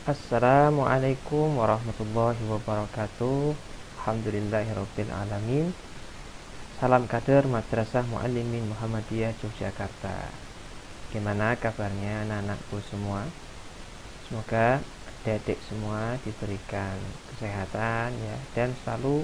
Assalamualaikum warahmatullahi wabarakatuh. Alhamdulillahirabbil alamin. Salam kader Madrasah Muallimin Muhammadiyah Yogyakarta. Gimana kabarnya anak-anakku semua? Semoga adik-adik semua diberikan kesehatan ya, dan selalu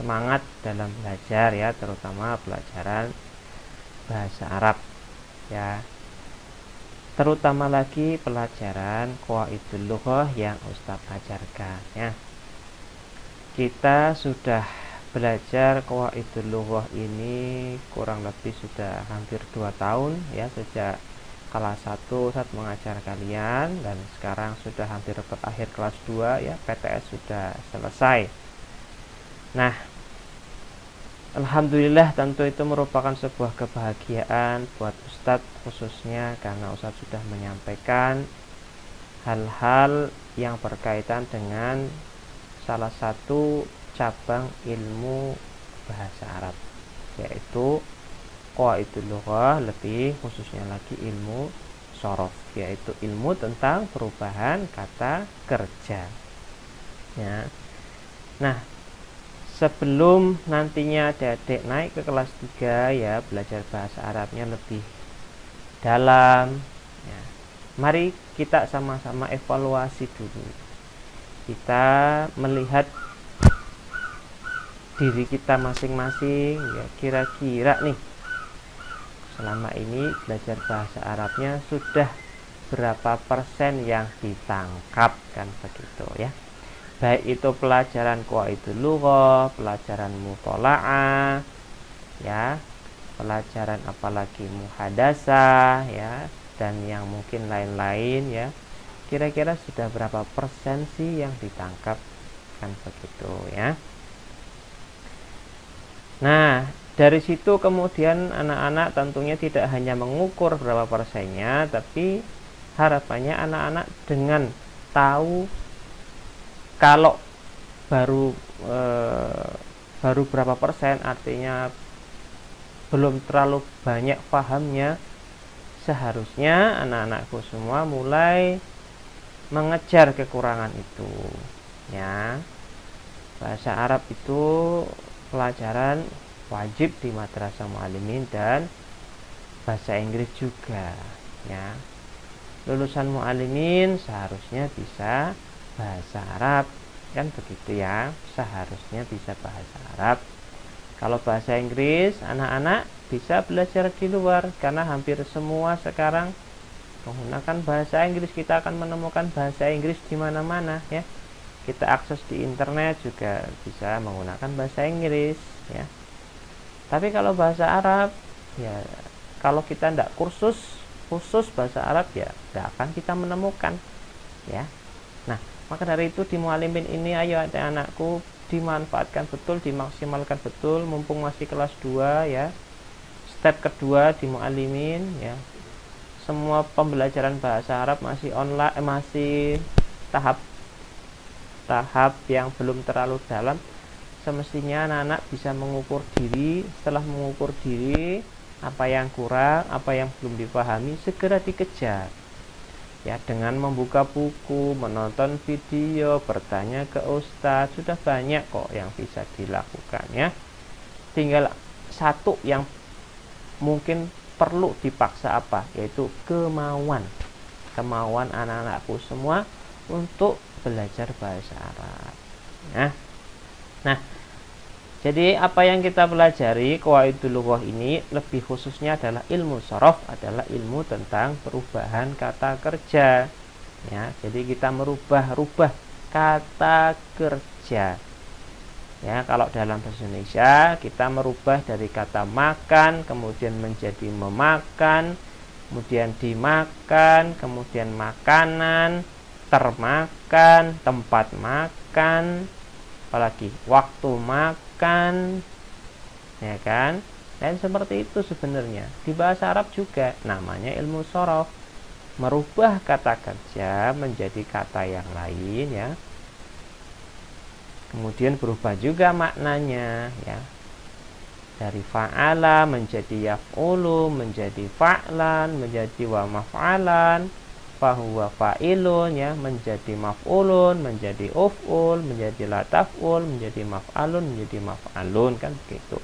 semangat dalam belajar ya, terutama pelajaran bahasa Arab ya. Terutama lagi pelajaran Qawaidul Lughah yang Ustadz ajarkan ya. Kita sudah belajar Qawaidul Lughah ini kurang lebih sudah hampir 2 tahun ya, sejak kelas 1 Ustadz mengajar kalian, dan sekarang sudah hampir berakhir kelas 2 ya, PTS sudah selesai. Nah, alhamdulillah, tentu itu merupakan sebuah kebahagiaan buat Ustadz, khususnya karena Ustadz sudah menyampaikan hal-hal yang berkaitan dengan salah satu cabang ilmu bahasa Arab, yaitu Qawaidul Lughah, lebih khususnya lagi ilmu shorof, yaitu ilmu tentang perubahan kata kerja ya. Nah, sebelum nantinya adik-adik naik ke kelas 3 ya, belajar bahasa Arabnya lebih dalam ya, mari kita sama-sama evaluasi dulu. Kita melihat diri kita masing-masing ya, kira-kira nih selama ini belajar bahasa Arabnya sudah berapa persen yang ditangkap, kan begitu ya. Baik itu pelajaran Qawaidul Lughah, pelajaran muthala'ah ya, pelajaran apalagi muhadasah ya, dan yang mungkin lain-lain ya. Kira-kira sudah berapa persen sih yang ditangkap, kan begitu ya. Nah, dari situ kemudian anak-anak tentunya tidak hanya mengukur berapa persennya, tapi harapannya anak-anak dengan tahu kalau baru berapa persen, artinya belum terlalu banyak pahamnya, seharusnya anak-anakku semua mulai mengejar kekurangan itu ya. Bahasa Arab itu pelajaran wajib di Madrasah Muallimin, dan bahasa Inggris juga ya. Lulusan Muallimin seharusnya bisa bahasa Arab, kan begitu ya, seharusnya bisa bahasa Arab. Kalau bahasa Inggris, anak-anak bisa belajar di luar, karena hampir semua sekarang menggunakan bahasa Inggris. Kita akan menemukan bahasa Inggris di mana-mana ya. Kita akses di internet juga bisa menggunakan bahasa Inggris ya. Tapi kalau bahasa Arab ya, kalau kita tidak khusus bahasa Arab ya, tidak akan kita menemukan ya. Nah, maka dari itu di Muallimin ini, ayo anak-anakku, dimanfaatkan betul, dimaksimalkan betul, mumpung masih kelas 2 ya. Step kedua di Muallimin ya, semua pembelajaran bahasa Arab masih online, masih tahap yang belum terlalu dalam. Semestinya anak-anak bisa mengukur diri. Setelah mengukur diri, apa yang kurang, apa yang belum dipahami, segera dikejar ya, dengan membuka buku, menonton video, bertanya ke ustadz. Sudah banyak kok yang bisa dilakukan ya. Tinggal satu yang mungkin perlu dipaksa, apa? Yaitu kemauan anak-anakku semua untuk belajar bahasa Arab ya. Nah, jadi apa yang kita pelajari Qawaidul Lughah ini lebih khususnya adalah ilmu shorof, adalah ilmu tentang perubahan kata kerja ya. Jadi kita merubah kata kerja ya. Kalau dalam bahasa Indonesia kita merubah dari kata makan kemudian menjadi memakan, kemudian dimakan, kemudian makanan, termakan, tempat makan, apalagi waktu makan ya kan. Dan seperti itu sebenarnya di bahasa Arab juga namanya ilmu shorof, merubah kata kerja menjadi kata yang lain ya, kemudian berubah juga maknanya ya. dari fa'ala menjadi yaf'ulu, menjadi fa'lan, menjadi wa maf'alan, fahuwa fa'ilun, ya, menjadi maf'ulun, menjadi uf'ul, menjadi la taf'ul, menjadi maf'alun, menjadi maf'alun, kan begitu.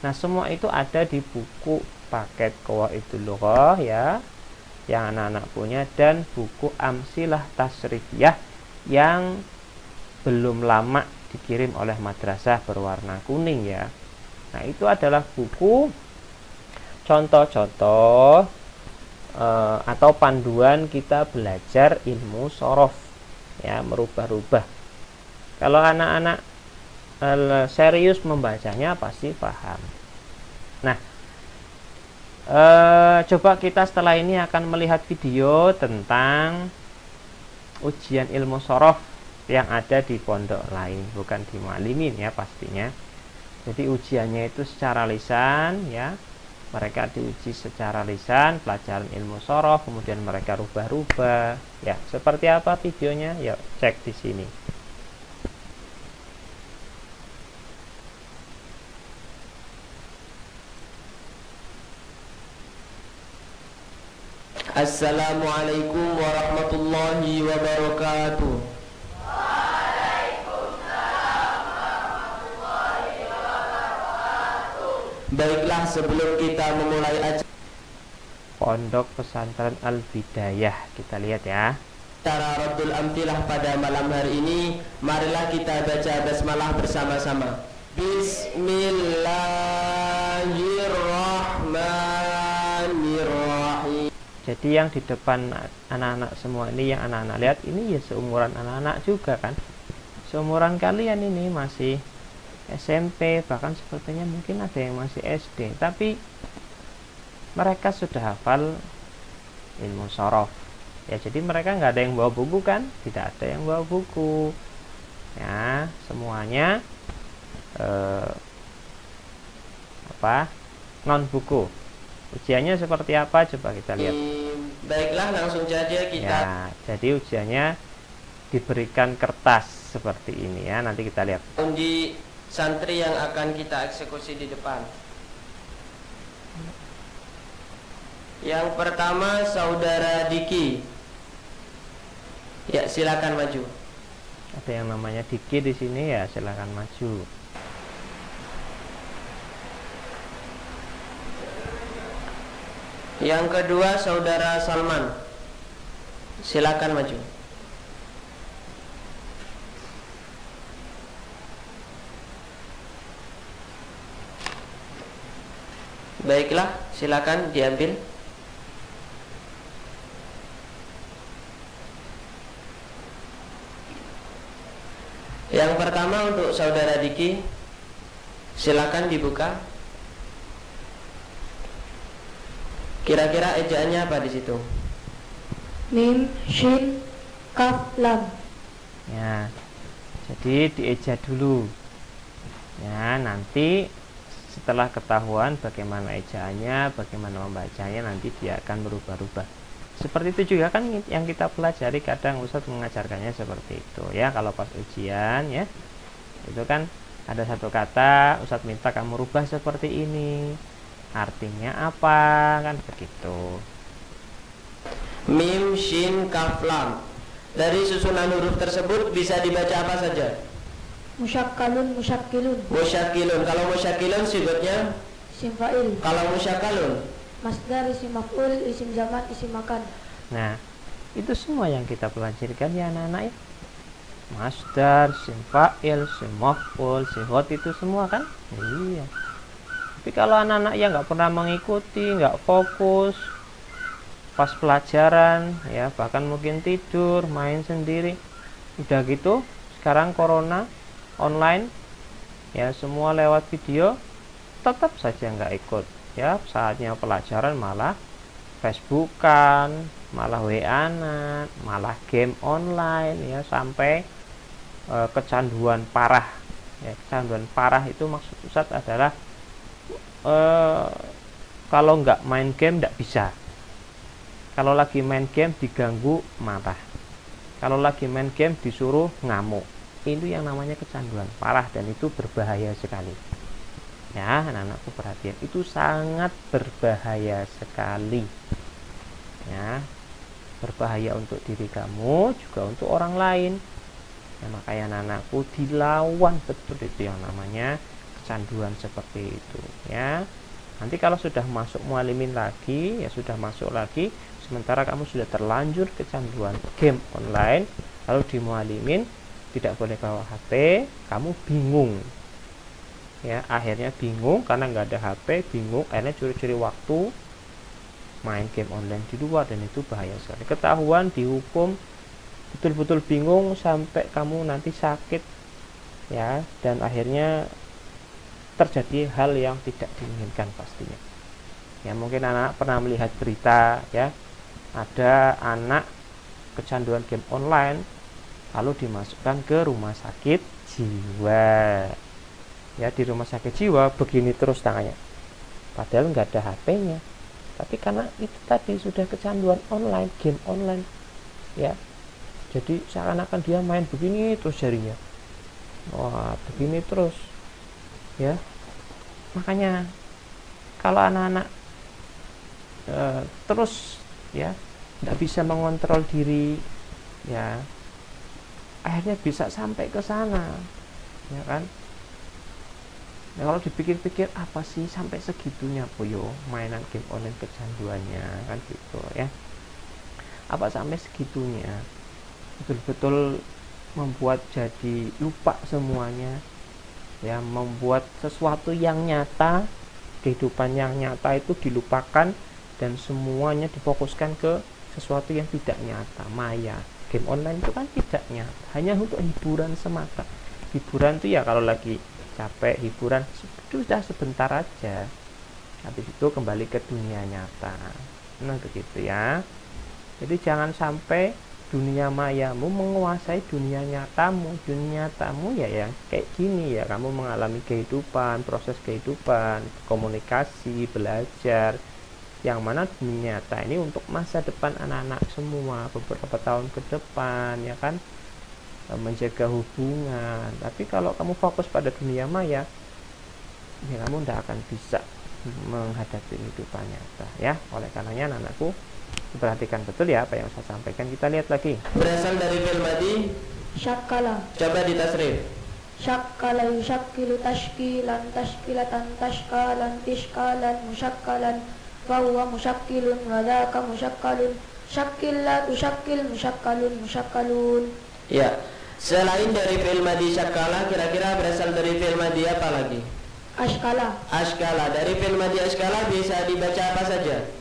Nah, semua itu ada di buku paket Qawaidul Lughah, ya, yang anak-anak punya, dan buku Amsilah Tasrifiyah yang belum lama dikirim oleh madrasah berwarna kuning, ya. Nah, itu adalah buku contoh-contoh atau panduan kita belajar ilmu sorof, ya, merubah-rubah. Kalau anak-anak serius membacanya pasti paham. Nah, coba kita setelah ini akan melihat video tentang ujian ilmu sorof yang ada di pondok lain, bukan di Muallimin, ya, pastinya. Jadi ujiannya itu secara lisan, ya, mereka diuji secara lisan pelajaran ilmu sorof, kemudian mereka rubah-rubah, ya. Seperti apa videonya? Yuk cek di sini. Assalamualaikum warahmatullahi wabarakatuh. Baiklah, sebelum kita memulai acara Pondok Pesantren Al-Bidayah, kita lihat, ya, Raddul Amtilah pada malam hari ini, marilah kita baca basmalah bersama-sama. Bismillahirrahmanirrahim. Jadi yang di depan anak-anak semua ini, yang anak-anak lihat ini, ya seumuran anak-anak juga, kan, seumuran kalian ini, masih SMP, bahkan sepertinya mungkin ada yang masih SD, tapi mereka sudah hafal ilmu sorof, ya. Jadi mereka nggak ada yang bawa buku, kan, tidak ada yang bawa buku, ya, semuanya non buku. Ujiannya seperti apa, coba kita lihat. Baiklah, langsung saja kita, ya, jadi ujiannya diberikan kertas seperti ini, ya, nanti kita lihat. undi santri yang akan kita eksekusi di depan. Yang pertama, saudara Diki. Ya, silakan maju. Ada yang namanya Diki di sini, ya, silakan maju. Yang kedua, saudara Salman. Silakan maju. Baiklah, silakan diambil. Yang pertama untuk saudara Diki, silakan dibuka. Kira-kira ejaannya apa di situ? Mim, shin, kaf, lam. Ya, jadi dieja dulu, ya. Nanti setelah ketahuan bagaimana ejaannya, bagaimana membacanya, nanti dia akan berubah-ubah. Seperti itu juga, kan, yang kita pelajari. Kadang Ustadz mengajarkannya seperti itu, ya. Kalau pas ujian, ya, itu kan ada satu kata Ustadz minta kamu rubah seperti ini, artinya apa, kan begitu. Mim, shin, kaf, lam. Dari susunan huruf tersebut bisa dibaca apa saja? Musyakkalun, musyakkilun. Musyakilun. Kalau musyakilun sifatnya? Isim fa'il. Kalau musyakkalun? Masdar, isim maf'ul, isim zaman, isim makan. Nah, itu semua yang kita pelajari, ya, anak-anak, ya. Masdar, isim fa'il, isim maf'ul, sifat, itu semua, kan. Iya. Tapi kalau anak-anak yang nggak pernah mengikuti, nggak fokus pas pelajaran, ya, bahkan mungkin tidur, main sendiri, udah gitu, sekarang corona online, ya, semua lewat video, tetap saja nggak ikut, ya. Saatnya pelajaran malah Facebookan, malah WA-an, malah game online, ya, sampai kecanduan parah, ya. Kecanduan parah itu maksud Ustadz adalah kalau nggak main game nggak bisa. Kalau lagi main game diganggu marah. Kalau lagi main game disuruh ngamuk. Itu yang namanya kecanduan parah, dan itu berbahaya sekali. Ya, anak-anakku perhatian, itu sangat berbahaya sekali. Ya, berbahaya untuk diri kamu, juga untuk orang lain. Ya, makanya anak-anakku dilawan betul itu yang namanya kecanduan seperti itu. Ya, nanti kalau sudah masuk mualimin lagi, ya sudah masuk lagi, sementara kamu sudah terlanjur kecanduan game online, lalu di mualimin tidak boleh bawa HP, kamu bingung. Ya, akhirnya bingung karena nggak ada HP, bingung, akhirnya curi-curi waktu main game online di luar, dan itu bahaya sekali. Ketahuan, dihukum, betul-betul bingung sampai kamu nanti sakit, ya, dan akhirnya terjadi hal yang tidak diinginkan pastinya. Ya, mungkin anak pernah melihat berita, ya, ada anak kecanduan game online lalu dimasukkan ke rumah sakit jiwa. Ya, di rumah sakit jiwa begini terus tangannya, padahal nggak ada HP-nya, tapi karena itu tadi sudah kecanduan online, game online, ya, jadi seakan-akan dia main begini terus jarinya, wah begini terus, ya. Makanya kalau anak-anak terus, ya, nggak bisa mengontrol diri, ya, akhirnya bisa sampai ke sana, ya kan. Nah, kalau dipikir-pikir, apa sih sampai segitunya Boyo mainan game online kecanduannya, kan gitu ya. Apa sampai segitunya betul-betul membuat jadi lupa semuanya, ya, membuat sesuatu yang nyata, kehidupan yang nyata itu dilupakan dan semuanya difokuskan ke sesuatu yang tidak nyata, maya. Game online itu kan tidak nyata, hanya untuk hiburan semata. Hiburan itu ya kalau lagi capek, hiburan sudah sebentar aja, habis itu kembali ke dunia nyata. Nah begitu ya. Jadi jangan sampai dunia mayamu menguasai dunia nyatamu. Dunia nyatamu ya yang kayak gini, ya, kamu mengalami kehidupan, proses kehidupan, komunikasi, belajar, yang mana dunia nyata ini untuk masa depan anak-anak semua beberapa tahun ke depan, ya kan, menjaga hubungan. Tapi kalau kamu fokus pada dunia maya, ya kamu tidak akan bisa menghadapi kehidupan nyata, ya. Oleh karenanya anak-anakku, perhatikan betul ya apa yang saya sampaikan. Kita lihat lagi. Berasal dari fi'il madhi. Syakkala. Coba ditasrif. Syakkala yusyakkilu tashkilan, tashkilatan, tashkalan, tishkalan, musyakkalan, fahuwa musyakkilun, wadaka musyakkalun, syakkilla tusyakkil, musyakkalun, musyakkalun. Ya, selain dari fi'il madhi syakkala, kira-kira berasal dari fi'il madhi apa lagi? Ashkala. Ashkala. Dari fi'il madhi ashkala bisa dibaca apa saja?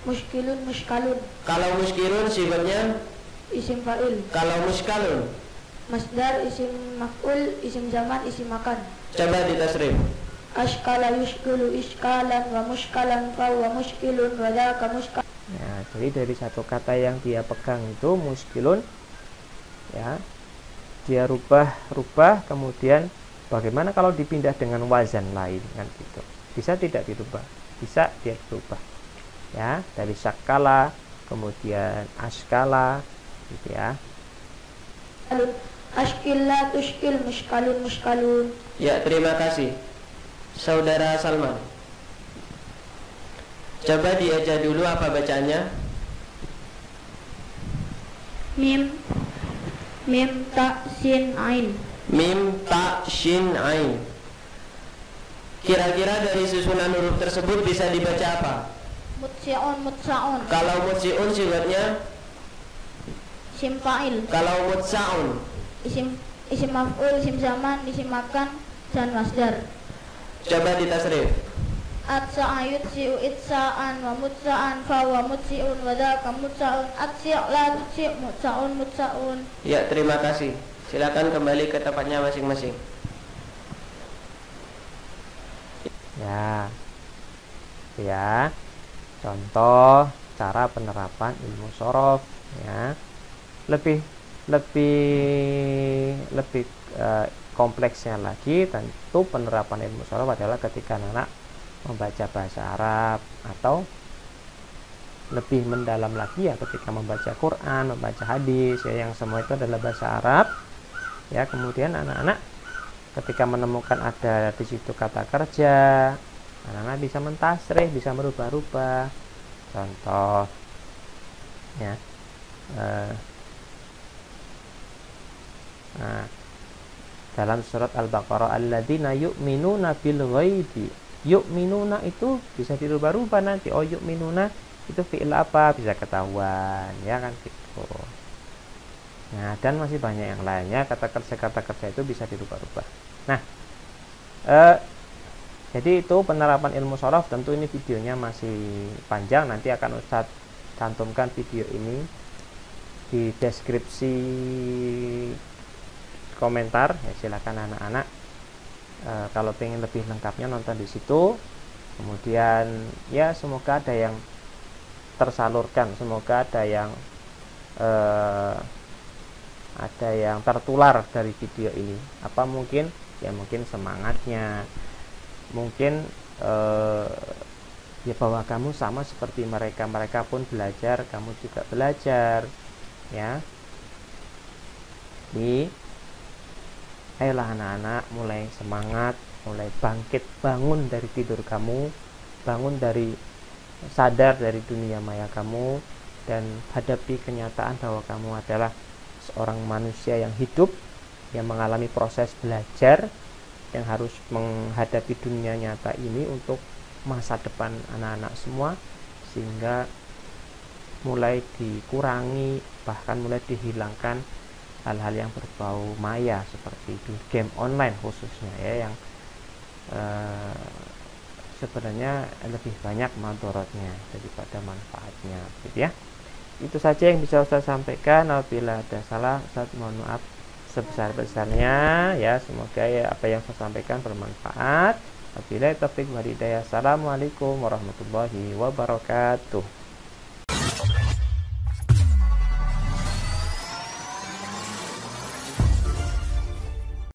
Mushkilun, mushkalun. Kalau muskilun sifatnya, Isim fa'il. kalau muskalun, Masdar, isim maf'ul, isim zaman, isim makan. coba ditasrif. Ashkala yushkilu ishkalan wa mushkalan fahuwa mushkilun wa dhaka mushkal. Ya, jadi dari satu kata yang dia pegang itu muskilun, ya, dia rubah, kemudian bagaimana kalau dipindah dengan wazan lain, kan gitu. Bisa tidak dirubah? Bisa dia berubah. Ya, dari syakala kemudian askala, gitu ya. Ashkilla tushkil, mushkalun, mushkalun. Ya, terima kasih Saudara Salman. Coba diajar dulu apa bacanya. Mim, ta, sin, ain. Mim, ta, shin, ain. Kira-kira dari susunan huruf tersebut bisa dibaca apa? Mutsi'un, mutsaun. Kalau mutsi'un sifatnya, Isim fa'il. kalau mutsa'un, Isim maf'ul, isim zaman, isim makan, dan masdar. coba ditasrif. At-sa'ayut si'u itsa'an wa mutsa'an fa wa mutsi'un wa dhaka mutsa'un at-si' la tutsi' mutsa'un mutsa'un. Ya, terima kasih. Silakan kembali ke tempatnya masing-masing. Ya. Ya. Contoh cara penerapan ilmu shorof, ya. Lebih kompleksnya lagi, tentu penerapan ilmu shorof adalah ketika anak membaca bahasa Arab, atau lebih mendalam lagi ya ketika membaca Quran, membaca hadis, ya, yang semua itu adalah bahasa Arab, ya. Kemudian anak-anak ketika menemukan ada di situ kata kerja, anak-anak bisa mentasrih, bisa merubah-rubah. Contoh ya, nah, dalam surat Al-Baqarah, alladzina yu'minuna bil ghaibi. Yu'minuna itu bisa dirubah-rubah nanti. Oh, yu'minuna itu fi'il apa, bisa ketahuan, ya kan gitu. Nah, dan masih banyak yang lainnya, kata kerja itu bisa dirubah-rubah. Nah, jadi itu penerapan ilmu shorof. Tentu ini videonya masih panjang, nanti akan Ustadz cantumkan video ini di deskripsi komentar. Ya, silakan anak-anak kalau pengen lebih lengkapnya nonton di situ. Kemudian ya semoga ada yang tersalurkan, semoga ada yang tertular dari video ini. Apa mungkin? Ya mungkin semangatnya, mungkin ya bahwa kamu sama seperti mereka pun belajar, kamu juga belajar, ya. Ayolah anak-anak, mulai semangat, mulai bangkit, bangun dari tidur kamu, bangun dari sadar dari dunia maya kamu, dan hadapi kenyataan bahwa kamu adalah seorang manusia yang hidup, yang mengalami proses belajar, yang harus menghadapi dunia nyata ini untuk masa depan anak-anak semua, sehingga mulai dikurangi, bahkan mulai dihilangkan hal-hal yang berbau maya seperti itu, game online khususnya ya, yang sebenarnya lebih banyak madorotnya daripada manfaatnya, gitu ya. Itu saja yang bisa Ustaz sampaikan. Apabila ada salah, Ustaz mohon maaf sebesar-besarnya ya. Semoga ya apa yang saya sampaikan bermanfaat. Wabillahi taufiq wal hidayah. Assalamualaikum warahmatullahi wabarakatuh.